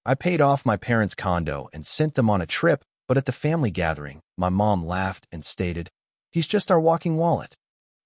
I paid off my parents' condo and sent them on a trip, but at the family gathering, my mom laughed and stated, "He's just our walking wallet."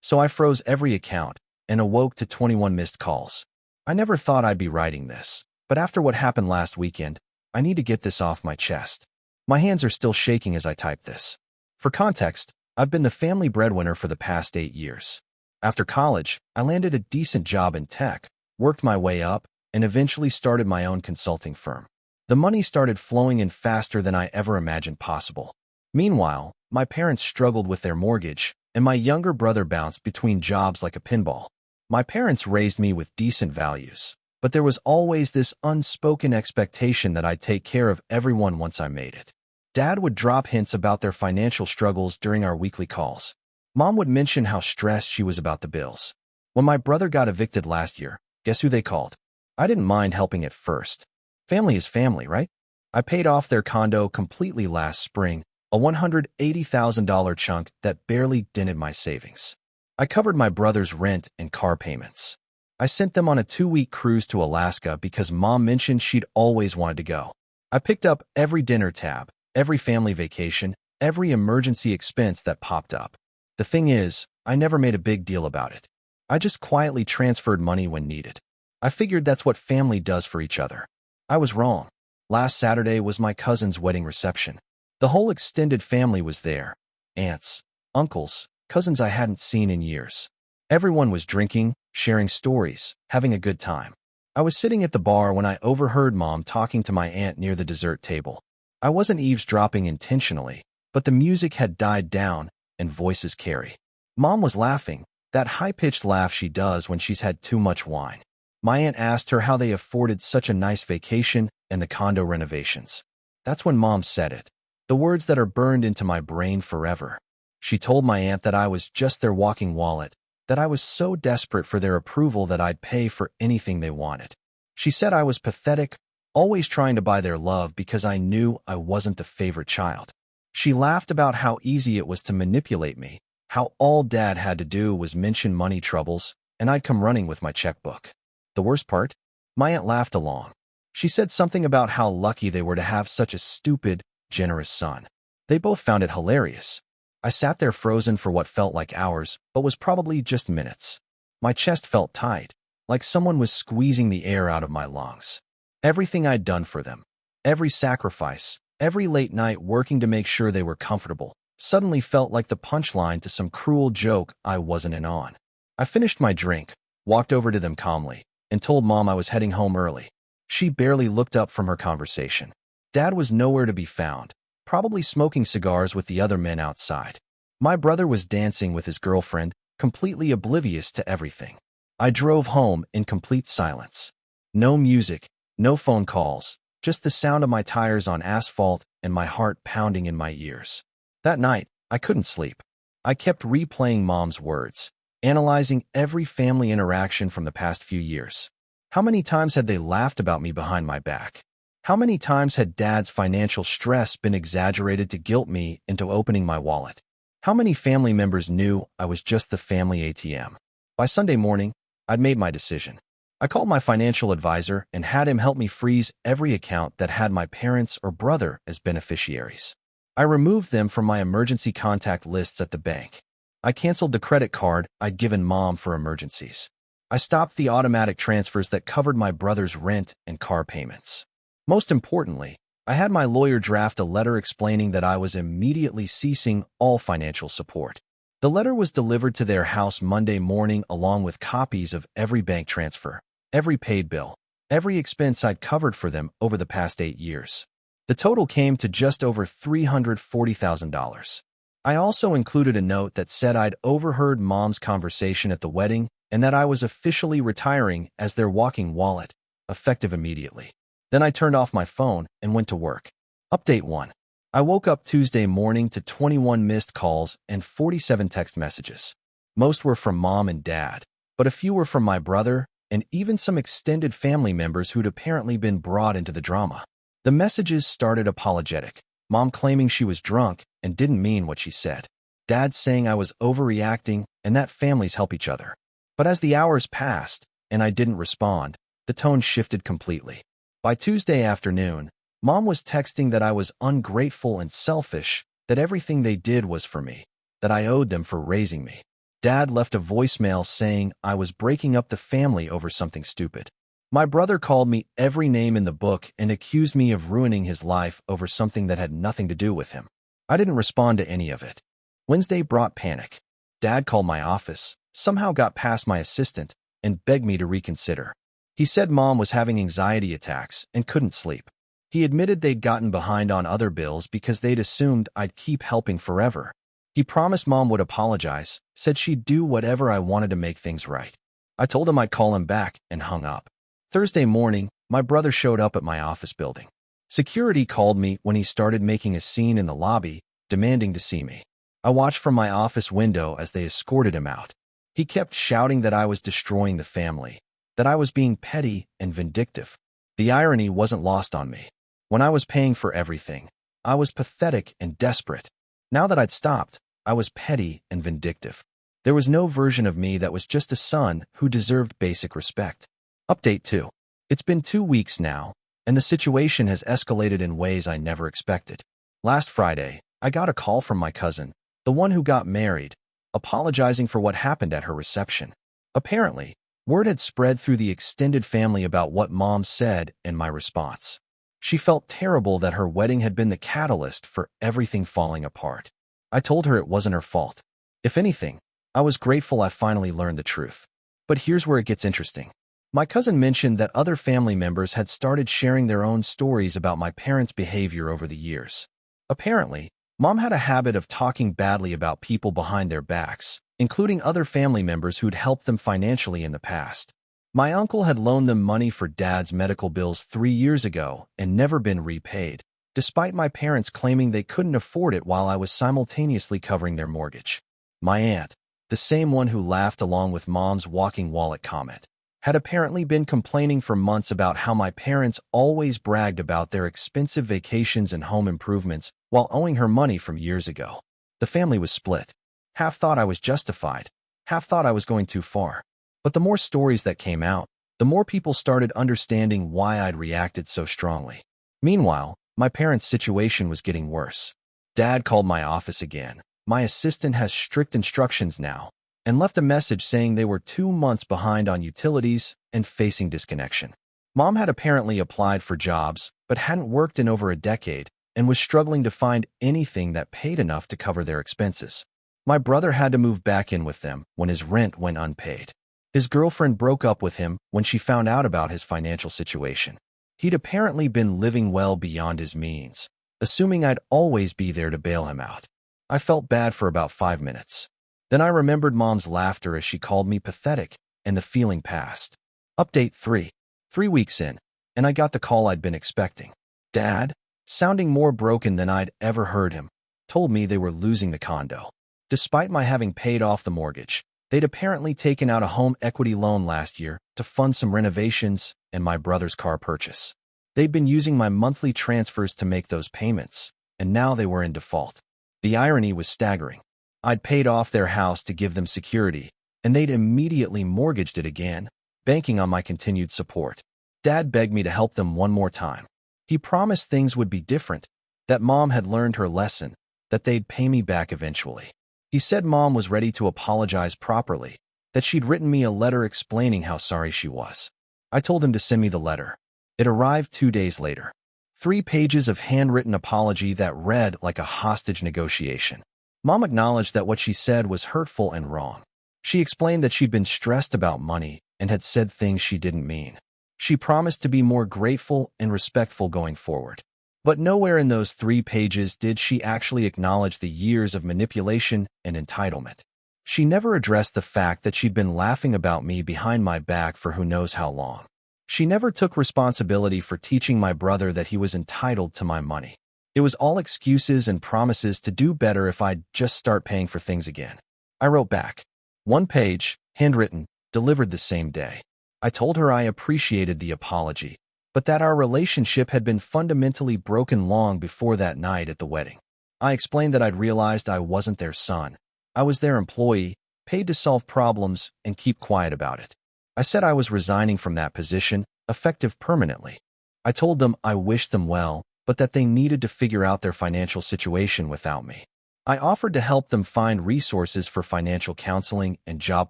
So I froze every account and awoke to 21 missed calls. I never thought I'd be writing this, but after what happened last weekend, I need to get this off my chest. My hands are still shaking as I type this. For context, I've been the family breadwinner for the past 8 years. After college, I landed a decent job in tech, worked my way up, and eventually started my own consulting firm. The money started flowing in faster than I ever imagined possible. Meanwhile, my parents struggled with their mortgage, and my younger brother bounced between jobs like a pinball. My parents raised me with decent values, but there was always this unspoken expectation that I'd take care of everyone once I made it. Dad would drop hints about their financial struggles during our weekly calls. Mom would mention how stressed she was about the bills. When my brother got evicted last year, guess who they called? I didn't mind helping at first. Family is family, right? I paid off their condo completely last spring, a $180,000 chunk that barely dented my savings. I covered my brother's rent and car payments. I sent them on a 2-week cruise to Alaska because Mom mentioned she'd always wanted to go. I picked up every dinner tab, every family vacation, every emergency expense that popped up. The thing is, I never made a big deal about it. I just quietly transferred money when needed. I figured that's what family does for each other. I was wrong. Last Saturday was my cousin's wedding reception. The whole extended family was there. Aunts, uncles, cousins I hadn't seen in years. Everyone was drinking, sharing stories, having a good time. I was sitting at the bar when I overheard Mom talking to my aunt near the dessert table. I wasn't eavesdropping intentionally, but the music had died down and voices carry. Mom was laughing, that high-pitched laugh she does when she's had too much wine. My aunt asked her how they afforded such a nice vacation and the condo renovations. That's when Mom said it, the words that are burned into my brain forever. She told my aunt that I was just their walking wallet, that I was so desperate for their approval that I'd pay for anything they wanted. She said I was pathetic, always trying to buy their love because I knew I wasn't the favorite child. She laughed about how easy it was to manipulate me, how all Dad had to do was mention money troubles, and I'd come running with my checkbook. The worst part? My aunt laughed along. She said something about how lucky they were to have such a stupid, generous son. They both found it hilarious. I sat there frozen for what felt like hours, but was probably just minutes. My chest felt tight, like someone was squeezing the air out of my lungs. Everything I'd done for them, every sacrifice, every late night working to make sure they were comfortable, suddenly felt like the punchline to some cruel joke I wasn't in on. I finished my drink, walked over to them calmly, and told Mom I was heading home early. She barely looked up from her conversation. Dad was nowhere to be found, probably smoking cigars with the other men outside. My brother was dancing with his girlfriend, completely oblivious to everything. I drove home in complete silence. No music, no phone calls, just the sound of my tires on asphalt and my heart pounding in my ears. That night, I couldn't sleep. I kept replaying Mom's words, analyzing every family interaction from the past few years. How many times had they laughed about me behind my back? How many times had Dad's financial stress been exaggerated to guilt me into opening my wallet? How many family members knew I was just the family ATM? By Sunday morning, I'd made my decision. I called my financial advisor and had him help me freeze every account that had my parents or brother as beneficiaries. I removed them from my emergency contact lists at the bank. I canceled the credit card I'd given Mom for emergencies. I stopped the automatic transfers that covered my brother's rent and car payments. Most importantly, I had my lawyer draft a letter explaining that I was immediately ceasing all financial support. The letter was delivered to their house Monday morning along with copies of every bank transfer, every paid bill, every expense I'd covered for them over the past 8 years. The total came to just over $340,000. I also included a note that said I'd overheard Mom's conversation at the wedding and that I was officially retiring as their walking wallet, effective immediately. Then I turned off my phone and went to work. Update 1. I woke up Tuesday morning to 21 missed calls and 47 text messages. Most were from Mom and Dad, but a few were from my brother and even some extended family members who'd apparently been brought into the drama. The messages started apologetic, Mom claiming she was drunk and didn't mean what she said. Dad saying I was overreacting and that families help each other. But as the hours passed and I didn't respond, the tone shifted completely. By Tuesday afternoon, Mom was texting that I was ungrateful and selfish, that everything they did was for me, that I owed them for raising me. Dad left a voicemail saying I was breaking up the family over something stupid. My brother called me every name in the book and accused me of ruining his life over something that had nothing to do with him. I didn't respond to any of it. Wednesday brought panic. Dad called my office, somehow got past my assistant, and begged me to reconsider. He said Mom was having anxiety attacks and couldn't sleep. He admitted they'd gotten behind on other bills because they'd assumed I'd keep helping forever. He promised Mom would apologize, said she'd do whatever I wanted to make things right. I told him I'd call him back and hung up. Thursday morning, my brother showed up at my office building. Security called me when he started making a scene in the lobby, demanding to see me. I watched from my office window as they escorted him out. He kept shouting that I was destroying the family, that I was being petty and vindictive. The irony wasn't lost on me. When I was paying for everything, I was pathetic and desperate. Now that I'd stopped, I was petty and vindictive. There was no version of me that was just a son who deserved basic respect. Update 2. It's been 2 weeks now, and the situation has escalated in ways I never expected. Last Friday, I got a call from my cousin, the one who got married, apologizing for what happened at her reception. Apparently, word had spread through the extended family about what Mom said and my response. She felt terrible that her wedding had been the catalyst for everything falling apart. I told her it wasn't her fault. If anything, I was grateful I finally learned the truth. But here's where it gets interesting. My cousin mentioned that other family members had started sharing their own stories about my parents' behavior over the years. Apparently, Mom had a habit of talking badly about people behind their backs, including other family members who'd helped them financially in the past. My uncle had loaned them money for Dad's medical bills 3 years ago and never been repaid, despite my parents claiming they couldn't afford it while I was simultaneously covering their mortgage. My aunt, the same one who laughed along with Mom's walking wallet comment, had apparently been complaining for months about how my parents always bragged about their expensive vacations and home improvements while owing her money from years ago. The family was split. Half thought I was justified, half thought I was going too far. But the more stories that came out, the more people started understanding why I'd reacted so strongly. Meanwhile, my parents' situation was getting worse. Dad called my office again. My assistant has strict instructions now, and left a message saying they were 2 months behind on utilities and facing disconnection. Mom had apparently applied for jobs, but hadn't worked in over a decade and was struggling to find anything that paid enough to cover their expenses. My brother had to move back in with them when his rent went unpaid. His girlfriend broke up with him when she found out about his financial situation. He'd apparently been living well beyond his means, assuming I'd always be there to bail him out. I felt bad for about 5 minutes. Then I remembered Mom's laughter as she called me pathetic, and the feeling passed. Update 3. 3 weeks in, and I got the call I'd been expecting. Dad, sounding more broken than I'd ever heard him, told me they were losing the condo. Despite my having paid off the mortgage, they'd apparently taken out a home equity loan last year to fund some renovations and my brother's car purchase. They'd been using my monthly transfers to make those payments, and now they were in default. The irony was staggering. I'd paid off their house to give them security, and they'd immediately mortgaged it again, banking on my continued support. Dad begged me to help them one more time. He promised things would be different, that Mom had learned her lesson, that they'd pay me back eventually. He said Mom was ready to apologize properly, that she'd written me a letter explaining how sorry she was. I told him to send me the letter. It arrived 2 days later. 3 pages of handwritten apology that read like a hostage negotiation. Mom acknowledged that what she said was hurtful and wrong. She explained that she'd been stressed about money and had said things she didn't mean. She promised to be more grateful and respectful going forward. But nowhere in those 3 pages did she actually acknowledge the years of manipulation and entitlement. She never addressed the fact that she'd been laughing about me behind my back for who knows how long. She never took responsibility for teaching my brother that he was entitled to my money. It was all excuses and promises to do better if I'd just start paying for things again. I wrote back. 1 page, handwritten, delivered the same day. I told her I appreciated the apology, but that our relationship had been fundamentally broken long before that night at the wedding. I explained that I'd realized I wasn't their son. I was their employee, paid to solve problems and keep quiet about it. I said I was resigning from that position, effective permanently. I told them I wished them well, but that they needed to figure out their financial situation without me. I offered to help them find resources for financial counseling and job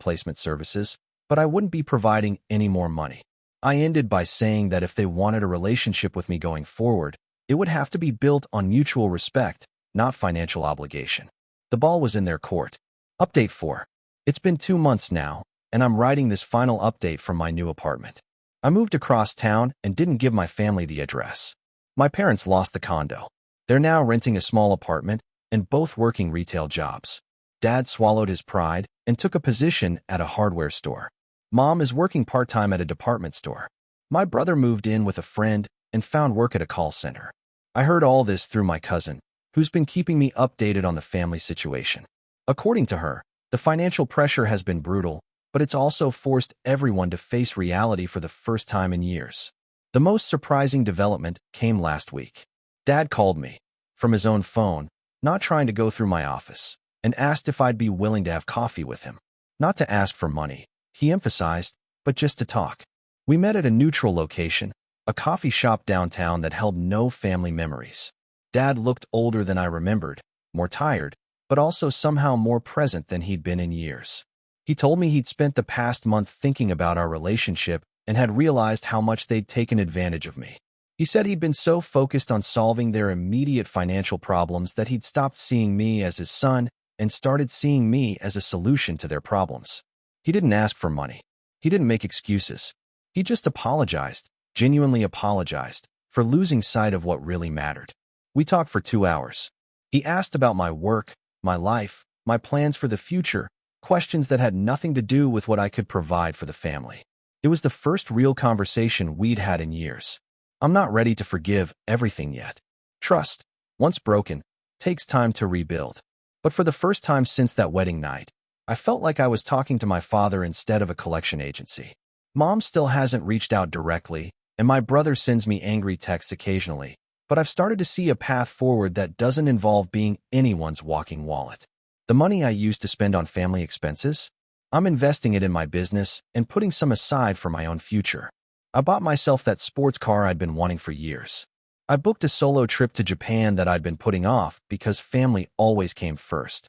placement services, but I wouldn't be providing any more money. I ended by saying that if they wanted a relationship with me going forward, it would have to be built on mutual respect, not financial obligation. The ball was in their court. Update 4. It's been 2 months now, and I'm writing this final update from my new apartment. I moved across town and didn't give my family the address. My parents lost the condo. They're now renting a small apartment and both working retail jobs. Dad swallowed his pride and took a position at a hardware store. Mom is working part-time at a department store. My brother moved in with a friend and found work at a call center. I heard all this through my cousin, who's been keeping me updated on the family situation. According to her, the financial pressure has been brutal, but it's also forced everyone to face reality for the first time in years. The most surprising development came last week. Dad called me from his own phone, not trying to go through my office, and asked if I'd be willing to have coffee with him. Not to ask for money, he emphasized, but just to talk. We met at a neutral location, a coffee shop downtown that held no family memories. Dad looked older than I remembered, more tired, but also somehow more present than he'd been in years. He told me he'd spent the past month thinking about our relationship and had realized how much they'd taken advantage of me. He said he'd been so focused on solving their immediate financial problems that he'd stopped seeing me as his son and started seeing me as a solution to their problems. He didn't ask for money. He didn't make excuses. He just apologized, genuinely apologized, for losing sight of what really mattered. We talked for 2 hours. He asked about my work, my life, my plans for the future, questions that had nothing to do with what I could provide for the family. It was the first real conversation we'd had in years. I'm not ready to forgive everything yet. Trust, once broken, takes time to rebuild. But for the first time since that wedding night, I felt like I was talking to my father instead of a collection agency. Mom still hasn't reached out directly, and my brother sends me angry texts occasionally, but I've started to see a path forward that doesn't involve being anyone's walking wallet. The money I used to spend on family expenses, I'm investing it in my business and putting some aside for my own future. I bought myself that sports car I'd been wanting for years. I booked a solo trip to Japan that I'd been putting off because family always came first.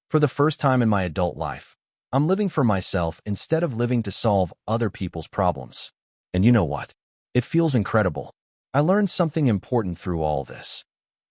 For the first time in my adult life, I'm living for myself instead of living to solve other people's problems. And you know what? It feels incredible. I learned something important through all this.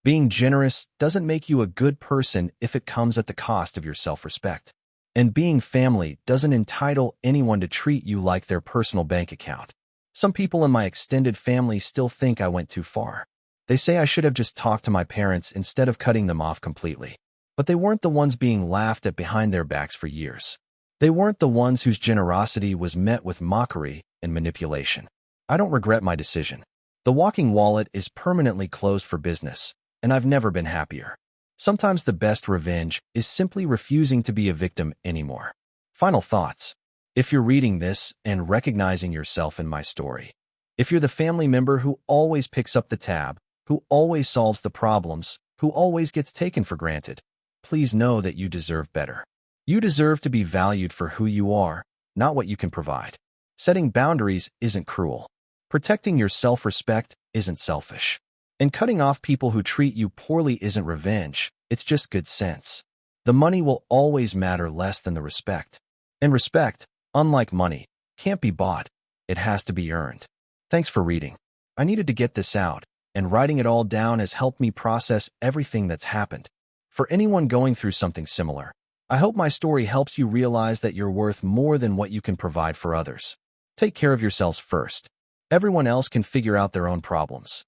Being generous doesn't make you a good person if it comes at the cost of your self-respect. And being family doesn't entitle anyone to treat you like their personal bank account. Some people in my extended family still think I went too far. They say I should have just talked to my parents instead of cutting them off completely. But they weren't the ones being laughed at behind their backs for years. They weren't the ones whose generosity was met with mockery and manipulation. I don't regret my decision. The walking wallet is permanently closed for business, and I've never been happier. Sometimes the best revenge is simply refusing to be a victim anymore. Final thoughts. If you're reading this and recognizing yourself in my story, if you're the family member who always picks up the tab, who always solves the problems, who always gets taken for granted, please know that you deserve better. You deserve to be valued for who you are, not what you can provide. Setting boundaries isn't cruel. Protecting your self-respect isn't selfish. And cutting off people who treat you poorly isn't revenge, it's just good sense. The money will always matter less than the respect. And respect, unlike money, can't be bought. It has to be earned. Thanks for reading. I needed to get this out, and writing it all down has helped me process everything that's happened. For anyone going through something similar, I hope my story helps you realize that you're worth more than what you can provide for others. Take care of yourselves first. Everyone else can figure out their own problems.